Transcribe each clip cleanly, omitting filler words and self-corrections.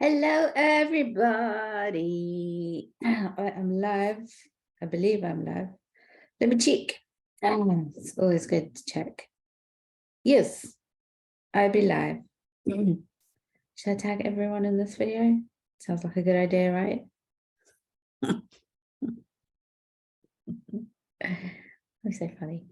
Hello, everybody. I am live. I believe I'm live. Let me check. It's always good to check. Yes, I'll be live. Should I tag everyone in this video? Sounds like a good idea, right? I'm so funny.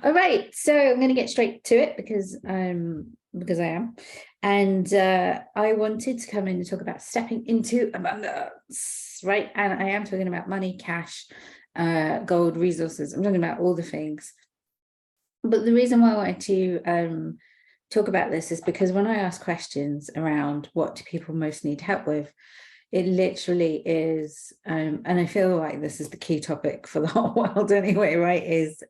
All right, so I'm going to get straight to it because I am, and I wanted to come in and talk about stepping into abundance, right? And I am talking about money, cash, gold, resources. I'm talking about all the things. But the reason why I wanted to talk about this is because when I ask questions around what do people most need help with, it literally is, and I feel like this is the key topic for the whole world anyway, right? Is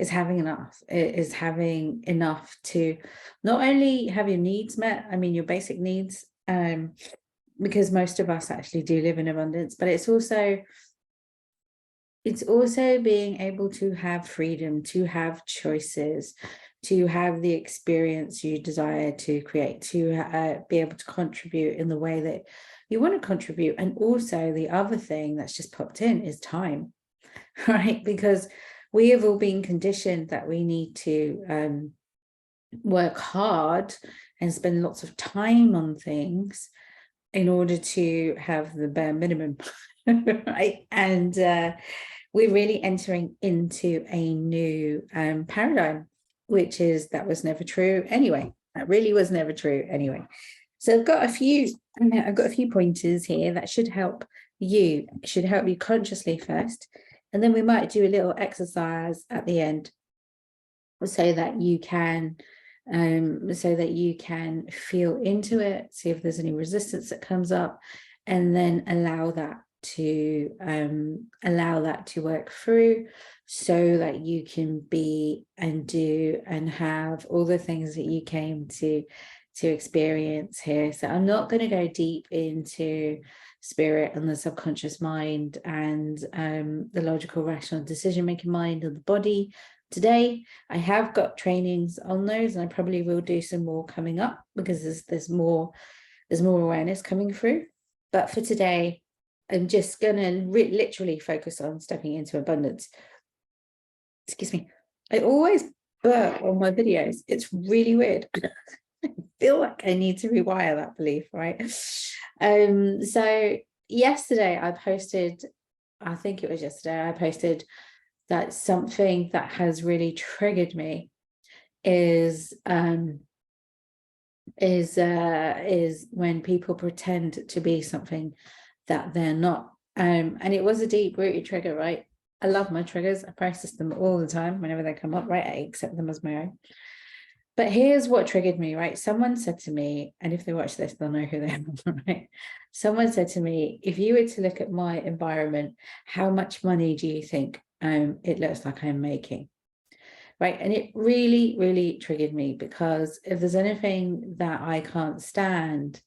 having enough. It is having enough to not only have your needs met, I mean your basic needs, because most of us actually do live in abundance, but it's also being able to have freedom, to have choices, to have the experience you desire to create, to be able to contribute in the way that you want to contribute. And also the other thing that's just popped in is time, right? Because we have all been conditioned that we need to work hard and spend lots of time on things in order to have the bare minimum, right? And we're really entering into a new paradigm, which is that was never true anyway. That really was never true anyway. So I've got a few pointers here that should help you, consciously first, and then we might do a little exercise at the end so that you can feel into it, see if there's any resistance that comes up, and then allow that to work through so that you can be and do and have all the things that you came to experience here. So I'm not going to go deep into spirit and the subconscious mind and the logical rational decision-making mind and the body today. I have got trainings on those, and I probably will do some more coming up because there's more awareness coming through. But for today, I'm just gonna literally focus on stepping into abundance. Excuse me. I always burp on my videos. It's really weird. I feel like I need to rewire that belief, right? So yesterday I posted, I think it was yesterday, I posted that something that has really triggered me is when people pretend to be something that they're not. And it was a deep-rooted trigger, right? I love my triggers. I process them all the time whenever they come up, right? I accept them as my own. But here's what triggered me, right? Someone said to me, and if they watch this, they'll know who they are, right? Someone said to me, if you were to look at my environment, how much money do you think it looks like I'm making? Right. And it really, really triggered me, because if there's anything that I can't stand,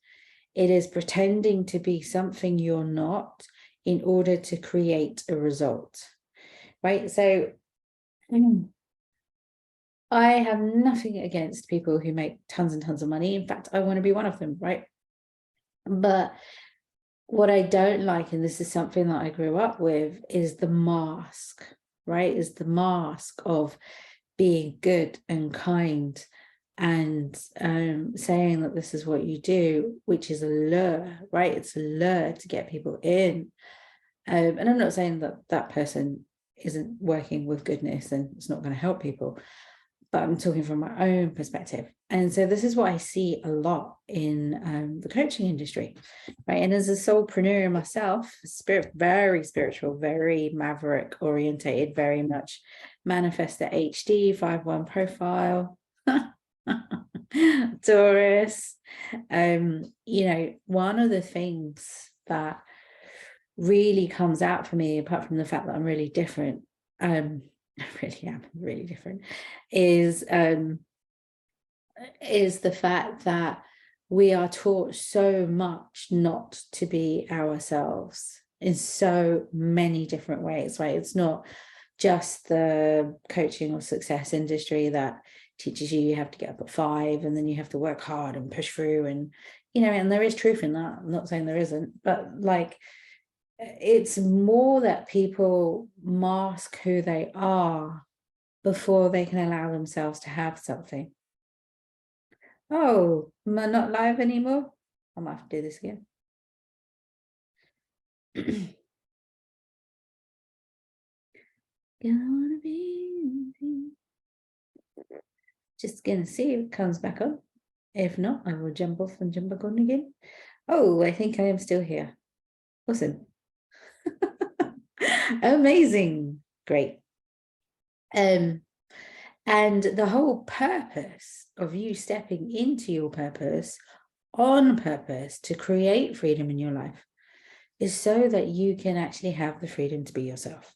it is pretending to be something you're not in order to create a result. Right. So I have nothing against people who make tons and tons of money. In fact, I want to be one of them. Right. But what I don't like, and this is something that I grew up with, is the mask, right? Is the mask of being good and kind and saying that this is what you do, which is a lure, right? It's a lure to get people in. And I'm not saying that that person isn't working with goodness and it's not going to help people, but I'm talking from my own perspective. And so this is what I see a lot in the coaching industry, right? And as a soulpreneur myself, very spiritual, very maverick orientated, very much manifestor HD, 5-1 profile, Taurus. One of the things that really comes out for me, apart from the fact that I'm really different, I really am really different, is the fact that we are taught so much not to be ourselves in so many different ways, right? It's not just the coaching or success industry that teaches you have to get up at 5 and then you have to work hard and push through, and and there is truth in that. I'm not saying there isn't, but like, it's more that people mask who they are before they can allow themselves to have something. Oh, am I not live anymore? I might have to do this again. Gonna be just gonna see if it comes back up. If not, I will jump off and jump back on again. Oh, I think I am still here. Awesome. Amazing. Great. And the whole purpose of you stepping into your purpose on purpose to create freedom in your life is so that you can actually have the freedom to be yourself.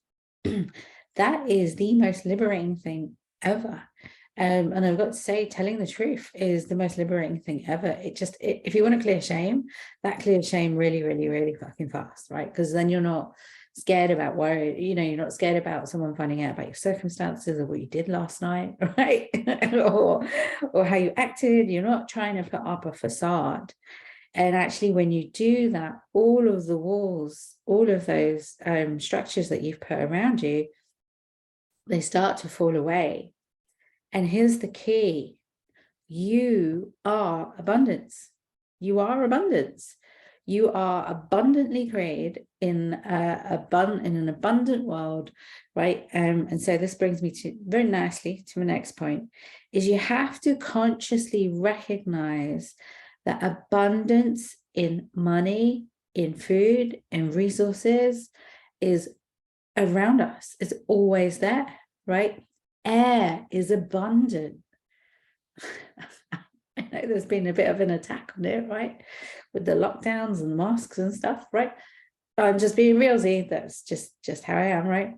That is the most liberating thing ever. And I've got to say, telling the truth is the most liberating thing ever. If you want to clear shame, that clears shame really, really, really fucking fast, right? Because then you're not scared about you're not scared about someone finding out about your circumstances or what you did last night, right? or how you acted. You're not trying to put up a facade. And actually, when you do that, all of the walls, all of those structures that you've put around you, they start to fall away. And here's the key. You are abundance. You are abundance. You are abundantly created in an abundant world, right? And so this brings me to very nicely to my next point, is you have to consciously recognize that abundance in money, in food, in resources is around us. It's always there, right? Air is abundant. I know there's been a bit of an attack on it, right? With the lockdowns and masks and stuff, right? I'm just being realsy. That's just how I am, right?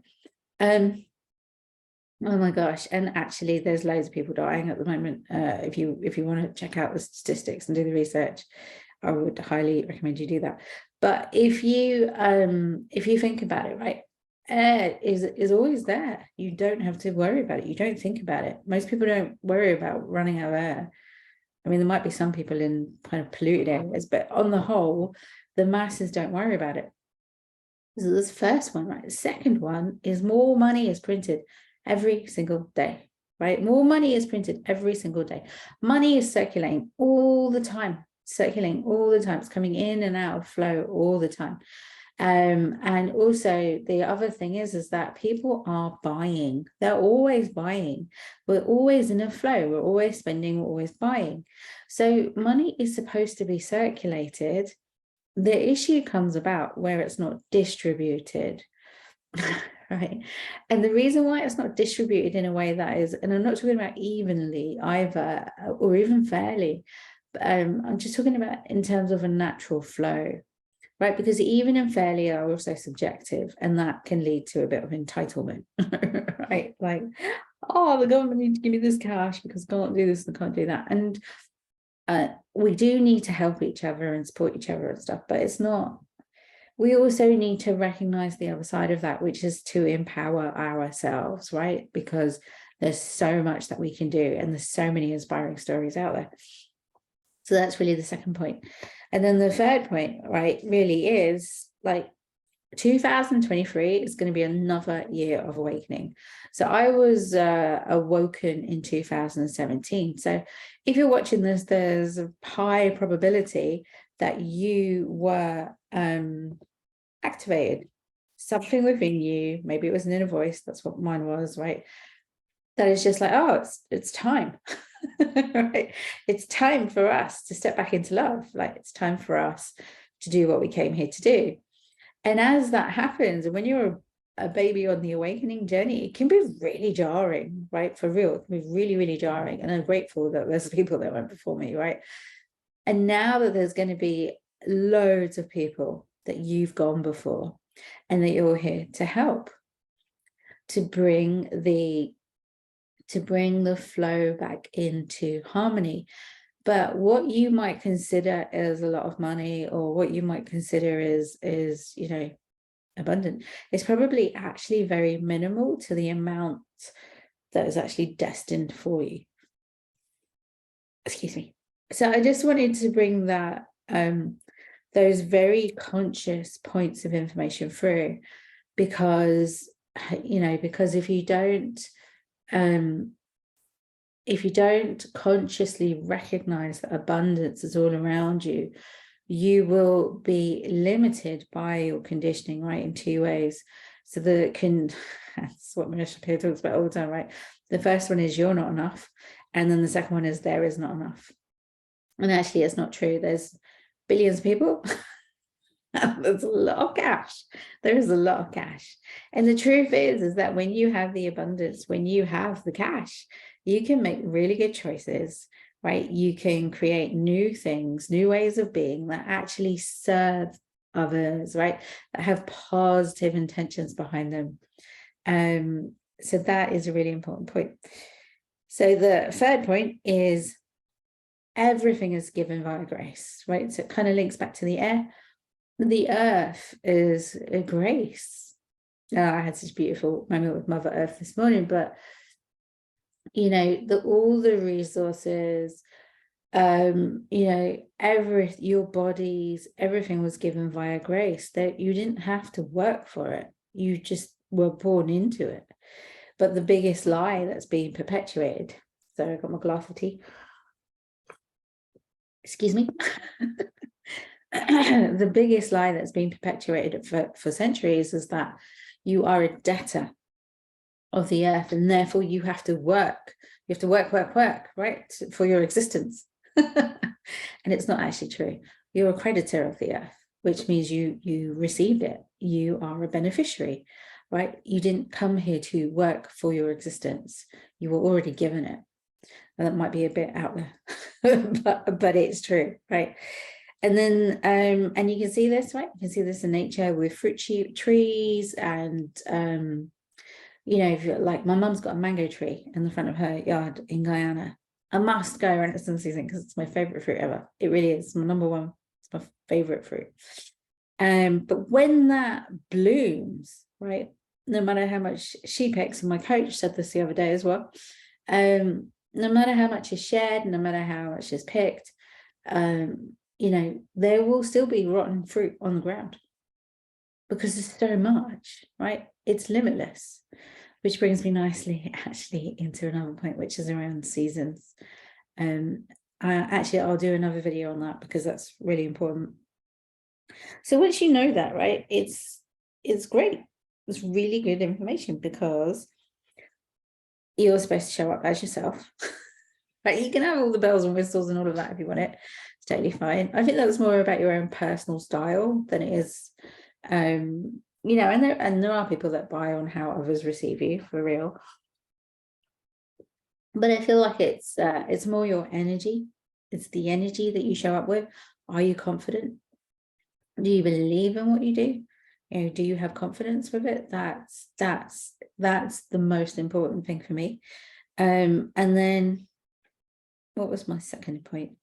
Oh my gosh. And actually there's loads of people dying at the moment. If you want to check out the statistics and do the research, I would highly recommend you do that. But if you think about it, right, air is always there. You don't have to worry about it. You don't think about it. Most people don't worry about running out of air. I mean, there might be some people in kind of polluted areas, but on the whole, the masses don't worry about it. So this first one, right? The second one is more money is printed every single day, right? More money is printed every single day. Money is circulating all the time, It's coming in and out of flow all the time. And also the other thing is that people are buying. They're always buying. We're always in a flow. We're always spending, we're always buying. So money is supposed to be circulated. The issue comes about where it's not distributed. Right. And the reason why it's not distributed in a way that is, and I'm not talking about evenly either, or even fairly, but I'm just talking about in terms of a natural flow, right? Because even and fairly are also subjective, and that can lead to a bit of entitlement, right? Like, oh, the government needs to give me this cash because I can't do this and can't do that. And we do need to help each other and support each other and stuff, but it's not. We also need to recognize the other side of that, which is to empower ourselves, right? Because there's so much that we can do, and there's so many inspiring stories out there. So that's really the second point. And then the third point, right, really is like, 2023 is going to be another year of awakening. So I was awoken in 2017. So if you're watching this, there's a high probability that you were activated. Something within you, maybe it was an inner voice, that's what mine was, right? That is just like, oh, it's time. Right? It's time for us to step back into love. Like, it's time for us to do what we came here to do. And as that happens, and when you're a baby on the awakening journey, it can be really jarring, right? For real, it can be really, really jarring. And I'm grateful that there's people that went before me, right? And now that there's going to be loads of people that you've gone before and that you're here to help, to bring the flow back into harmony. But what you might consider as a lot of money, or what you might consider is abundant, is probably actually very minimal to the amount that is actually destined for you. Excuse me. So I just wanted to bring that those very conscious points of information through, because if you don't consciously recognize that abundance is all around you, you will be limited by your conditioning, right, in two ways. So that's what Manisha Peer talks about all the time, right? The first one is you're not enough. And then the second one is there is not enough. And actually, it's not true. There's billions of people. There's a lot of cash. There is a lot of cash. And the truth is that when you have the abundance, when you have the cash, you can make really good choices, right? You can create new things, new ways of being that actually serve others, right? That have positive intentions behind them. So that is a really important point. So the third point is everything is given via grace, right? So it kind of links back to the air. The earth is a grace. I had such a beautiful moment with Mother Earth this morning, but all the resources, your bodies, everything was given via grace. That you didn't have to work for it. You just were born into it. But the biggest lie that's being perpetuated. So I got my glass of tea. Excuse me. The biggest lie that's been perpetuated for centuries is that you are a debtor of the earth, and therefore you have to work. You have to work, right, for your existence. And it's not actually true. You're a creditor of the earth, which means you received it. You are a beneficiary, right? You didn't come here to work for your existence. You were already given it. And that might be a bit out there, but it's true, right? And then, and you can see this, right? You can see this in nature with fruit trees, and if you're like, my mum's got a mango tree in the front of her yard in Guyana. I must go around at some season because it's my favorite fruit ever. It really is. It's my number one. It's my favorite fruit. But when that blooms, right, no matter how much she picks, and my coach said this the other day as well, no matter how much is shared, no matter how much is picked, there will still be rotten fruit on the ground, because there's so much, right? It's limitless, which brings me nicely actually into another point, which is around seasons. I'll do another video on that because that's really important. So once you know that, right, it's great. It's really good information, because you're supposed to show up as yourself. Right? You can have all the bells and whistles and all of that if you want it. It's totally fine. I think that's more about your own personal style than it is, and there are people that buy on how others receive you, for real. But I feel like it's more your energy. It's the energy that you show up with. Are you confident? Do you believe in what you do? Do you have confidence with it? That's the most important thing for me. And then, what was my second point?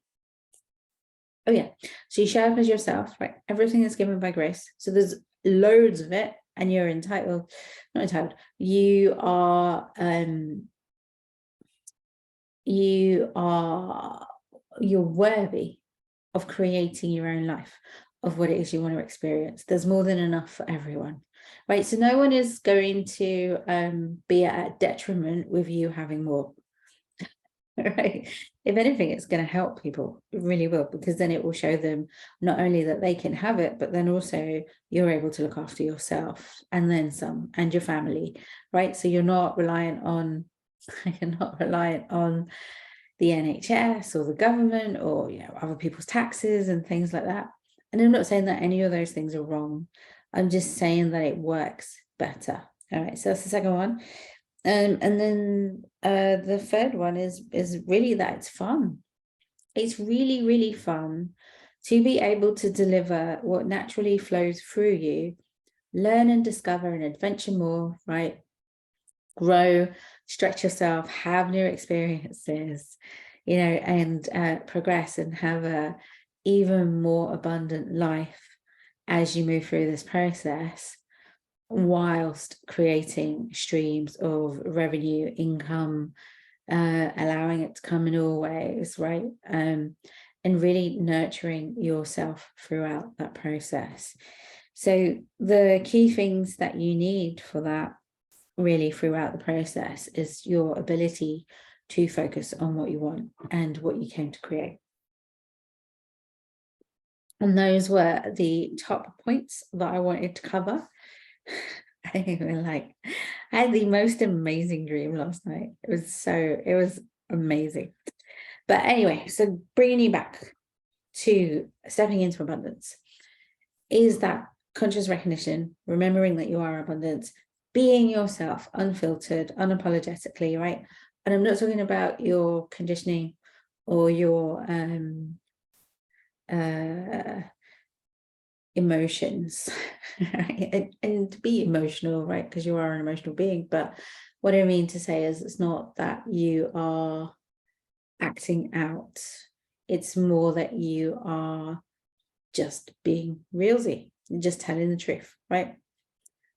Oh yeah, so you show up as yourself, right? Everything is given by grace. So there's loads of it, and you're entitled, not entitled. You're worthy of creating your own life. of what it is you want to experience. There's more than enough for everyone, right? So no one is going to be at detriment with you having more, right? If anything, it's going to help people. It really will, because then it will show them not only that they can have it, but then also you're able to look after yourself and then some, and your family, right? So you're not reliant on the NHS or the government or, you know, other people's taxes and things like that. And I'm not saying that any of those things are wrong. I'm just saying that it works better. All right, so that's the second one. And then the third one is really that it's fun. It's really, really fun to be able to deliver what naturally flows through you, learn and discover and adventure more, right? Grow, stretch yourself, have new experiences, you know, and progress and have a even more abundant life as you move through this process, whilst creating streams of revenue, income, allowing it to come in all ways, right? And really nurturing yourself throughout that process. So the key things that you need for that really throughout the process is your ability to focus on what you want and what you came to create. And those were the top points that I wanted to cover. I had the most amazing dream last night. It was amazing. But anyway, so bringing you back to stepping into abundance is that conscious recognition, remembering that you are abundance, being yourself, unfiltered, unapologetically, right? And I'm not talking about your conditioning or your emotions, right? And to be emotional, right? Because you are an emotional being. But what I mean to say is it's not that you are acting out. It's more that you are just being realsy, just telling the truth, right?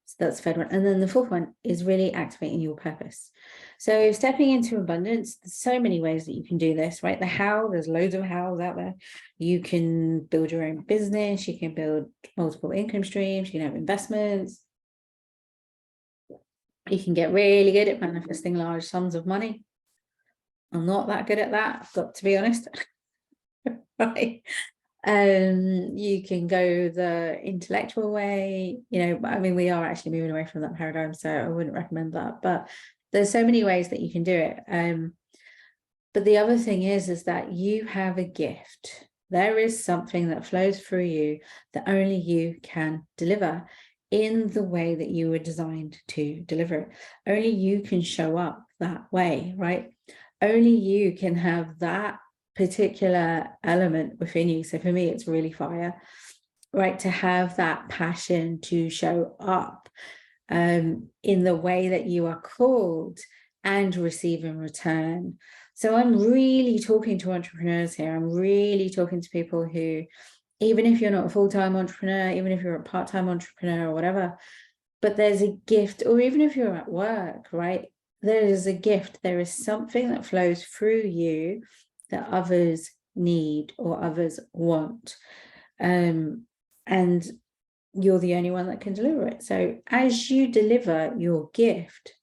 So that's the third one. And then the fourth one is really activating your purpose. So stepping into abundance, there's so many ways that you can do this, right? The how, there's loads of hows out there. You can build your own business, you can build multiple income streams, you can have investments. You can get really good at manifesting large sums of money. I'm not that good at that, I've got to be honest. Right? You can go the intellectual way, you know. I mean, we are actually moving away from that paradigm, so I wouldn't recommend that, but there's so many ways that you can do it. But the other thing is that you have a gift. There is something that flows through you that only you can deliver in the way that you were designed to deliver it. Only you can show up that way, right? Only you can have that particular element within you. So for me, it's really fire, right? To have that passion to show up in the way that you are called and receive in return. So I'm really talking to entrepreneurs here. I'm really talking to people who, even if you're not a full-time entrepreneur, even if you're a part-time entrepreneur or whatever, but there's a gift, or even if you're at work, right? There is a gift. There is something that flows through you that others need or others want. And you're the only one that can deliver it. So as you deliver your gift,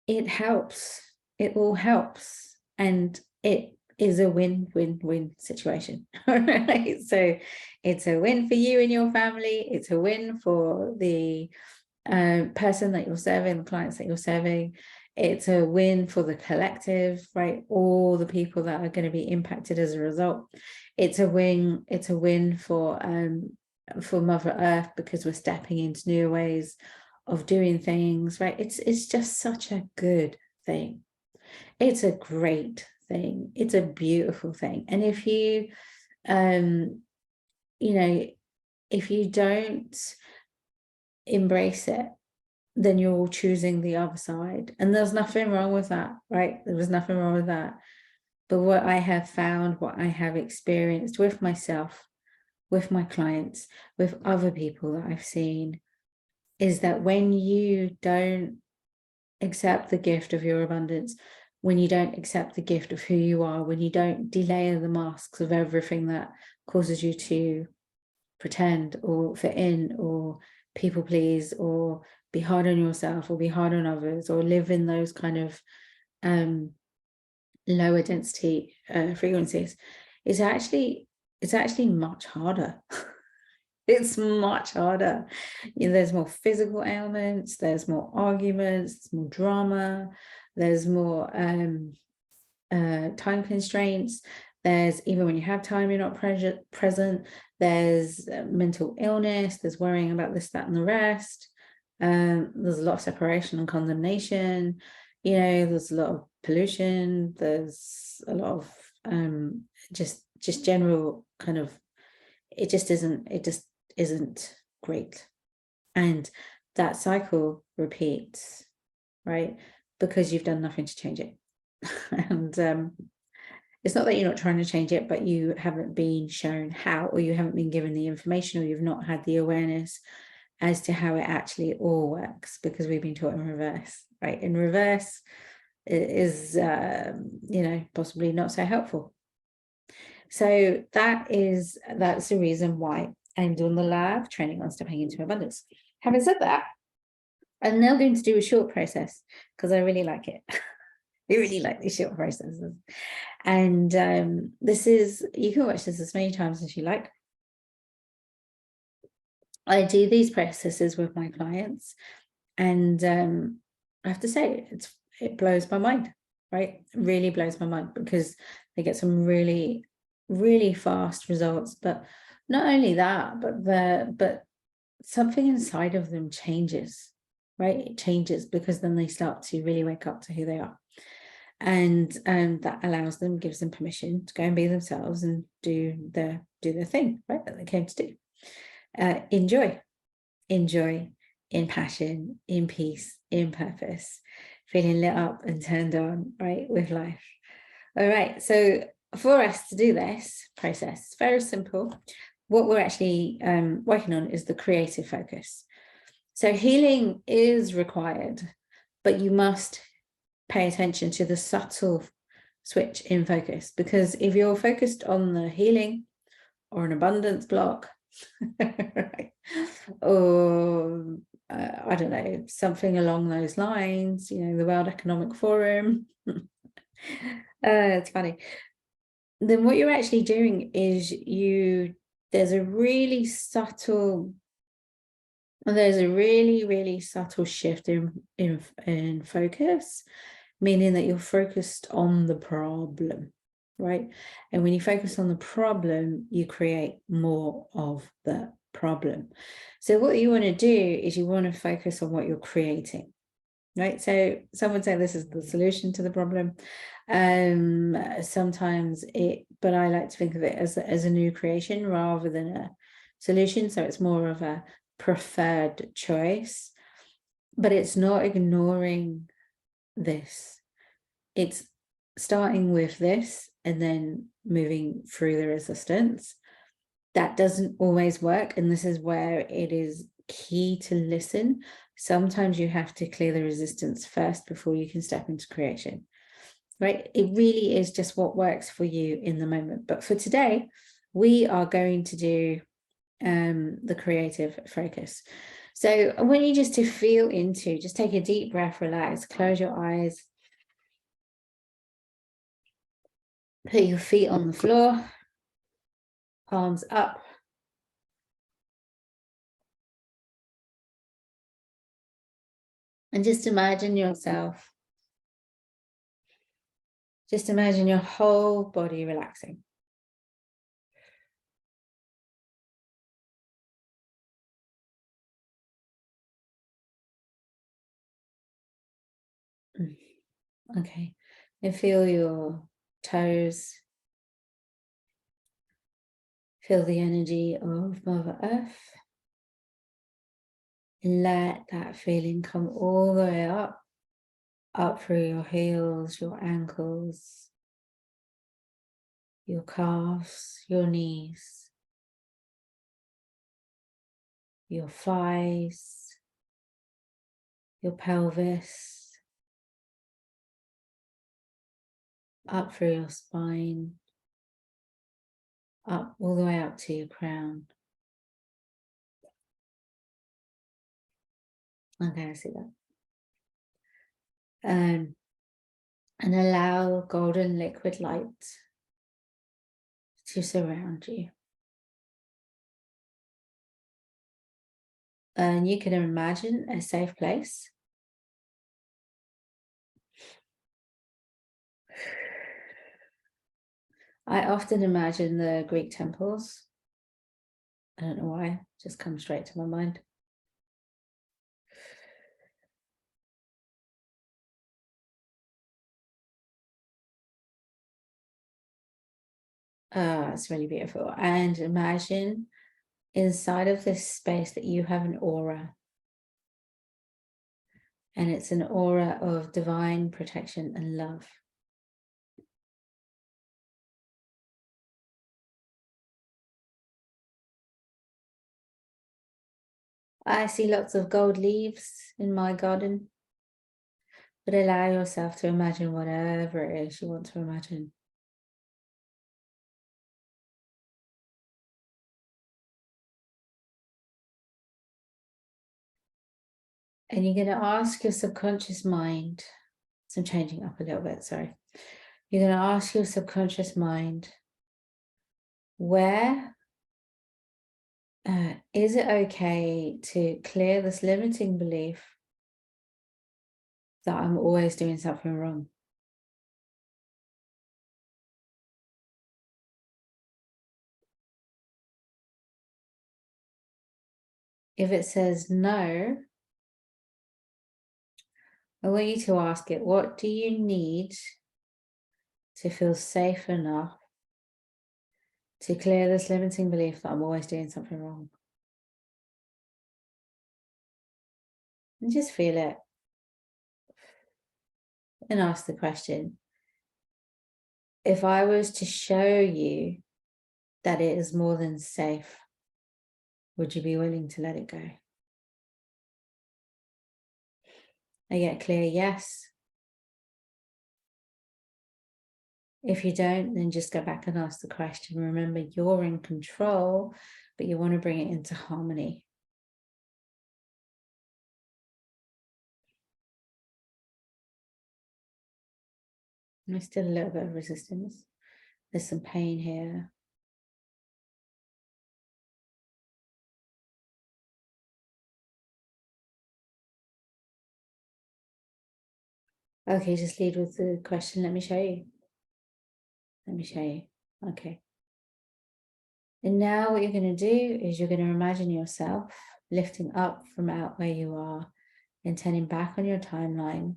it helps. It all helps. And it is a win-win-win situation. Right? So it's a win for you and your family. It's a win for the person that you're serving, the clients that you're serving. It's a win for the collective, right? All the people that are going to be impacted as a result. It's a win for Mother Earth, because we're stepping into new ways of doing things, right? It's just such a good thing. It's a great thing. It's a beautiful thing. And if you you know, if you don't embrace it, then you're choosing the other side. And there's nothing wrong with that, right? There was nothing wrong with that. But what I have found, what I have experienced with myself, with my clients, with other people that I've seen, is that when you don't accept the gift of your abundance, when you don't accept the gift of who you are, when you don't delayer the masks of everything that causes you to pretend or fit in or people please or be hard on yourself or be hard on others or live in those kind of lower density frequencies, it's actually much harder. It's much harder. There's more physical ailments, there's more arguments, there's more drama, there's more time constraints. There's, even when you have time, you're not present. There's mental illness, there's worrying about this, that, and the rest. There's a lot of separation and condemnation. There's a lot of pollution. There's a lot of just general kind of, it just isn't great. And that cycle repeats, right? Because you've done nothing to change it. And it's not that you're not trying to change it, but you haven't been shown how, or you haven't been given the information, or you've not had the awareness as to how it actually all works, because we've been taught in reverse, right? In reverse, it is possibly not so helpful. So that's the reason why I'm doing the live training on stepping into abundance. Having said that, I'm now going to do a short process because I really like it. I really like these short processes. And you can watch this as many times as you like. I do these processes with my clients, and I have to say, it blows my mind, right? It really blows my mind, because they get some really, really fast results. But not only that, but something inside of them changes, right? It changes because then they start to really wake up to who they are. And that allows them, gives them permission to go and be themselves and do their thing, right, that they came to do. Enjoy in passion, in peace, in purpose, feeling lit up and turned on, right, with life. All right, so for us to do this process, very simple. What we're actually working on is the creative focus. So healing is required, but you must pay attention to the subtle switch in focus, because if you're focused on the healing or an abundance block, right, or I don't know, something along those lines, the World Economic Forum, it's funny, then what you're actually doing is there's a really, really subtle shift in focus, meaning that you're focused on the problem, right? And when you focus on the problem, you create more of the problem. So what you want to do is you want to focus on what you're creating, right? So someone say this is the solution to the problem. Sometimes but I like to think of it as a new creation rather than a solution. So it's more of a preferred choice, but it's not ignoring this. It's starting with this and then moving through the resistance. That doesn't always work, and this is where it is key to listen. Sometimes you have to clear the resistance first before you can step into creation, right? It really is just what works for you in the moment. But for today, we are going to do the creative focus. So I want you just to feel into, just take a deep breath, relax, close your eyes, put your feet on the floor, palms up. And just imagine yourself, just imagine your whole body relaxing. Okay, and feel your toes. Feel the energy of Mother Earth. And let that feeling come all the way up through your heels, your ankles, your calves, your knees, your thighs, your pelvis, up through your spine, up all the way up to your crown. Okay, I see that. And allow golden liquid light to surround you. And you can imagine a safe place. I often imagine the Greek temples. I don't know why, just comes straight to my mind. It's really beautiful. And imagine inside of this space that you have an aura. And it's an aura of divine protection and love. I see lots of gold leaves in my garden. But allow yourself to imagine whatever it is you want to imagine. And you're going to ask your subconscious mind, so I'm changing up a little bit, sorry. You're going to ask your subconscious mind, where is it okay to clear this limiting belief that I'm always doing something wrong? If it says no, I want you to ask it, what do you need to feel safe enough to clear this limiting belief that I'm always doing something wrong? And just feel it. And ask the question, if I was to show you that it is more than safe, would you be willing to let it go? I get clear yes. If you don't, then just go back and ask the question. Remember, you're in control, but you want to bring it into harmony. There's still a little bit of resistance. There's some pain here. Okay, just lead with the question. Let me show you. Let me show you. Okay. And now what you're going to do is you're going to imagine yourself lifting up from out where you are and turning back on your timeline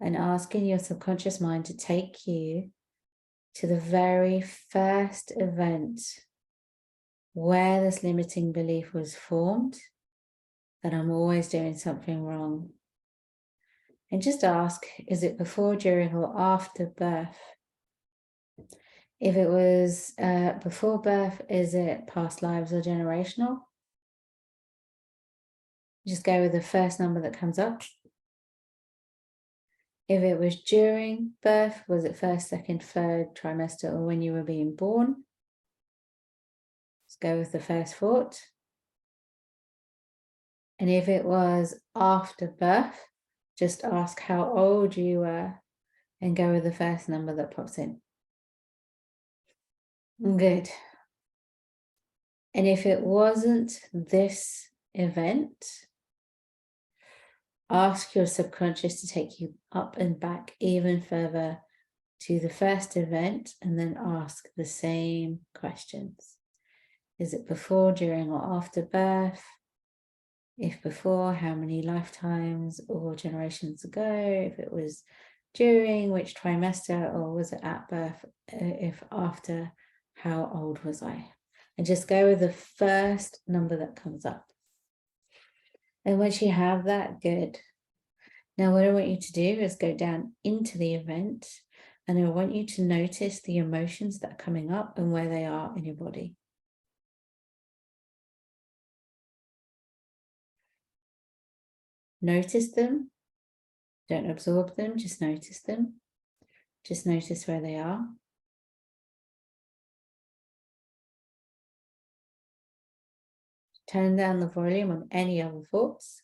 and asking your subconscious mind to take you to the very first event where this limiting belief was formed, that I'm always doing something wrong. And just ask, is it before, during, or after birth? If it was before birth, is it past lives or generational? Just go with the first number that comes up. If it was during birth, was it first, second, third trimester, or when you were being born? Let's go with the first thought. And if it was after birth, just ask how old you were and go with the first number that pops in. Good. And if it wasn't this event, ask your subconscious to take you up and back even further to the first event and then ask the same questions. Is it before, during, or after birth? If before, how many lifetimes or generations ago? If it was during, which trimester, or was it at birth? If after, how old was I? And just go with the first number that comes up. And once you have that, good. Now what I want you to do is go down into the event, and I want you to notice the emotions that are coming up and where they are in your body. Notice them. Don't absorb them, just notice them. Just notice where they are. Turn down the volume on any other thoughts.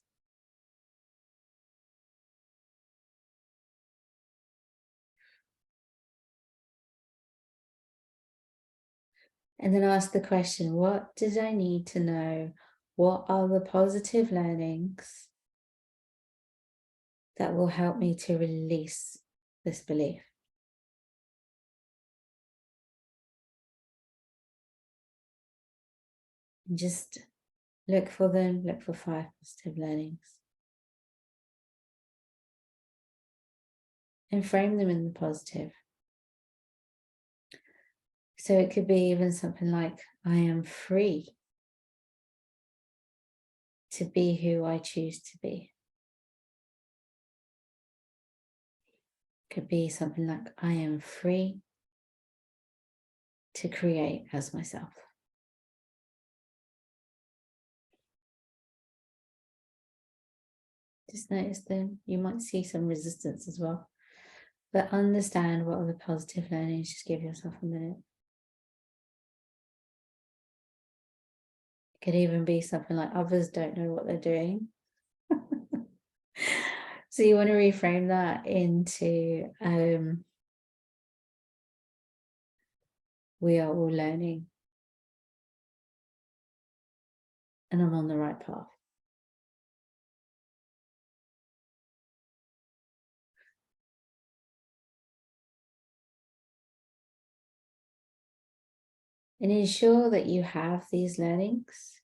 And then ask the question, what did I need to know? What are the positive learnings that will help me to release this belief? And just look for them, look for 5 positive learnings. And frame them in the positive. So it could be even something like, I am free to be who I choose to be. Could be something like, I am free to create as myself. Just notice them. You might see some resistance as well. But understand what are the positive learnings. Just give yourself a minute. It could even be something like, others don't know what they're doing. So you want to reframe that into, we are all learning. And I'm on the right path. And ensure that you have these learnings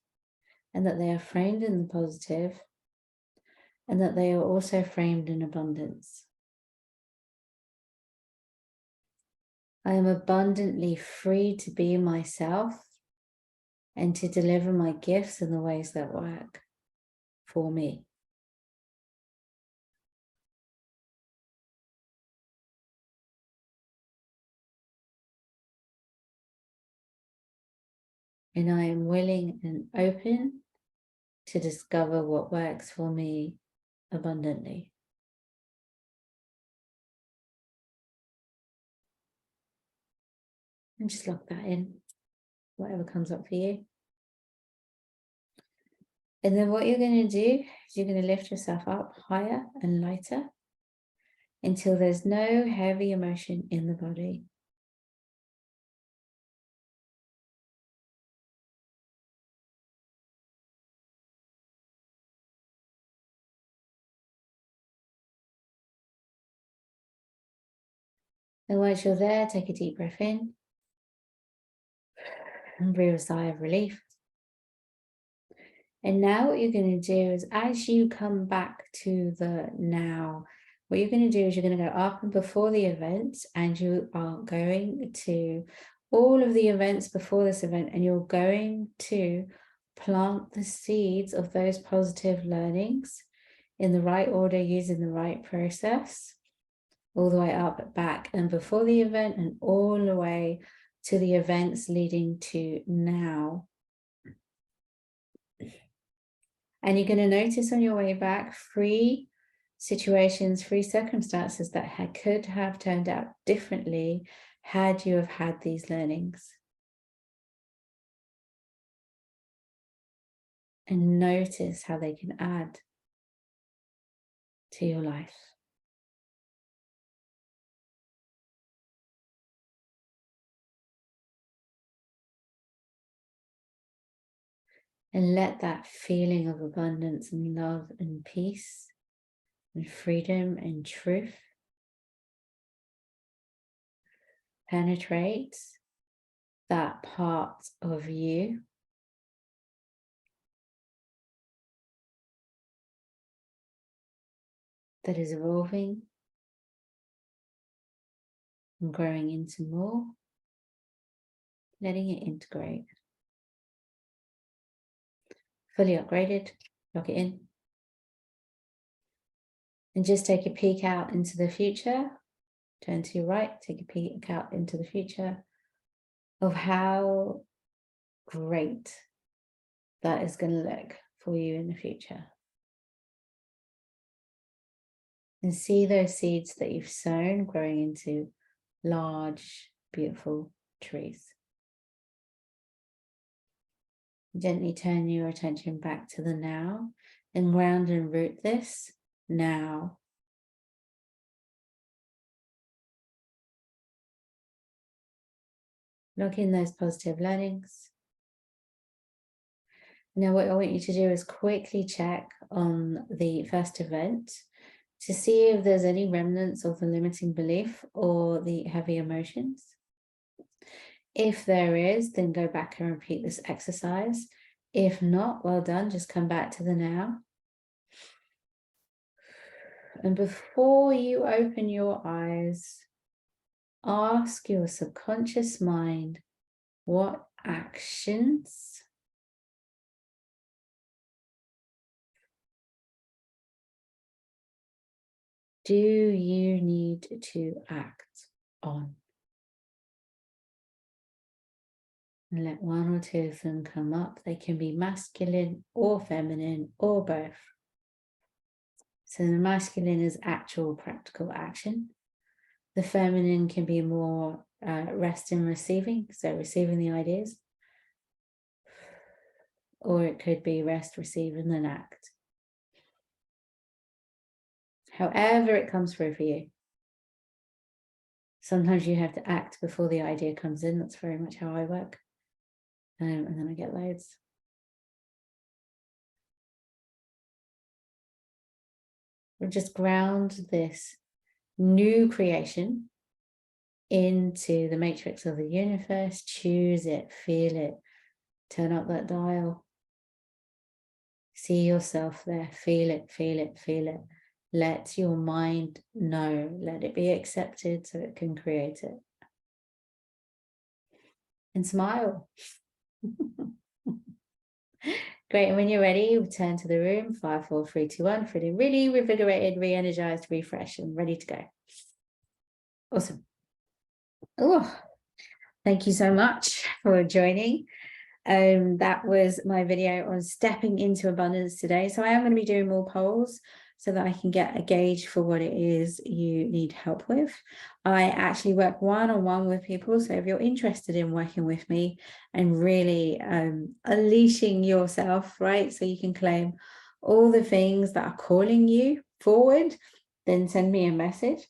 and that they are framed in the positive and that they are also framed in abundance. I am abundantly free to be myself and to deliver my gifts in the ways that work for me. And I am willing and open to discover what works for me abundantly. And just lock that in, whatever comes up for you. And then what you're going to do is you're going to lift yourself up higher and lighter until there's no heavy emotion in the body. And once you're there, take a deep breath in and breathe a sigh of relief. And now what you're going to do is, as you come back to the now, what you're going to do is you're going to go up and before the events, and you are going to all of the events before this event, and you're going to plant the seeds of those positive learnings in the right order, using the right process, all the way up, back, and before the event, and all the way to the events leading to now. And you're going to notice on your way back 3 situations, 3 circumstances that could have turned out differently had you have had these learnings. And notice how they can add to your life. And let that feeling of abundance and love and peace and freedom and truth penetrate that part of you that is evolving and growing into more, letting it integrate. Fully upgraded, lock it in. And just take a peek out into the future. Turn to your right, take a peek out into the future of how great that is going to look for you in the future. And see those seeds that you've sown growing into large, beautiful trees. Gently turn your attention back to the now and ground and root this now. Lock in those positive learnings. Now what I want you to do is quickly check on the first event to see if there's any remnants of the limiting belief or the heavy emotions. If there is, then go back and repeat this exercise. If not, well done, just come back to the now. And before you open your eyes, ask your subconscious mind, what actions do you need to act on? And let one or two of them come up. They can be masculine or feminine or both. So the masculine is actual practical action. The feminine can be more rest in receiving, so receiving the ideas. Or it could be rest, receive, and then act. However it comes through for you. Sometimes you have to act before the idea comes in. That's very much how I work. And then I get loads. We'll just ground this new creation into the matrix of the universe. Choose it, feel it, turn up that dial. See yourself there, feel it, feel it, feel it. Let your mind know, let it be accepted so it can create it. And smile. Great, and when you're ready, return to the room, 5, 4, 3, 2, 1, feeling really revigorated, re-energized, refreshed, and ready to go. Awesome. Oh, thank you so much for joining. That was my video on stepping into abundance today. So I am going to be doing more polls so that I can get a gauge for what it is you need help with. I actually work one-on-one with people. So if you're interested in working with me and really unleashing yourself, right, so you can claim all the things that are calling you forward, then send me a message.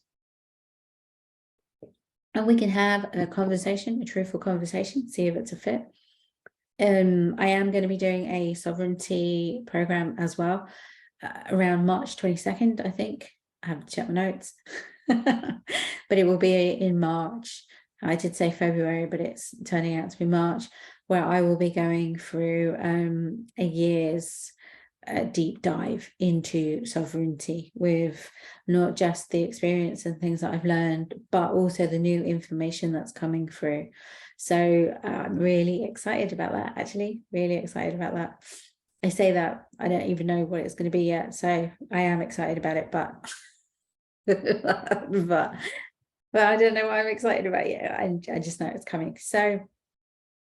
And we can have a conversation, a truthful conversation, see if it's a fit. I am going to be doing a sovereignty program as well around March 22nd, I think. I have to check my notes, but it will be in March. I did say February, but it's turning out to be March, where I will be going through a year's deep dive into sovereignty with not just the experience and things that I've learned, but also the new information that's coming through. So I'm really excited about that, actually, really excited about that. I say that, I don't even know what it's going to be yet, so I am excited about it, but but I don't know what I'm excited about yet. I just know it's coming. So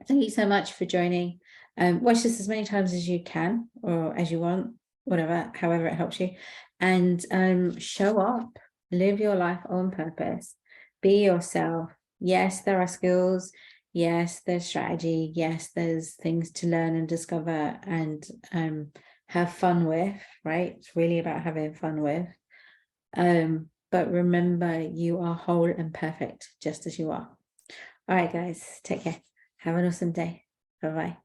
thank you so much for joining. Watch this as many times as you can or as you want, whatever, however it helps you, and show up, live your life on purpose, be yourself. Yes, there are skills. Yes, there's strategy. Yes, there's things to learn and discover and have fun with, right? It's really about having fun with. But remember, you are whole and perfect just as you are. All right, guys, take care. Have an awesome day. Bye-bye.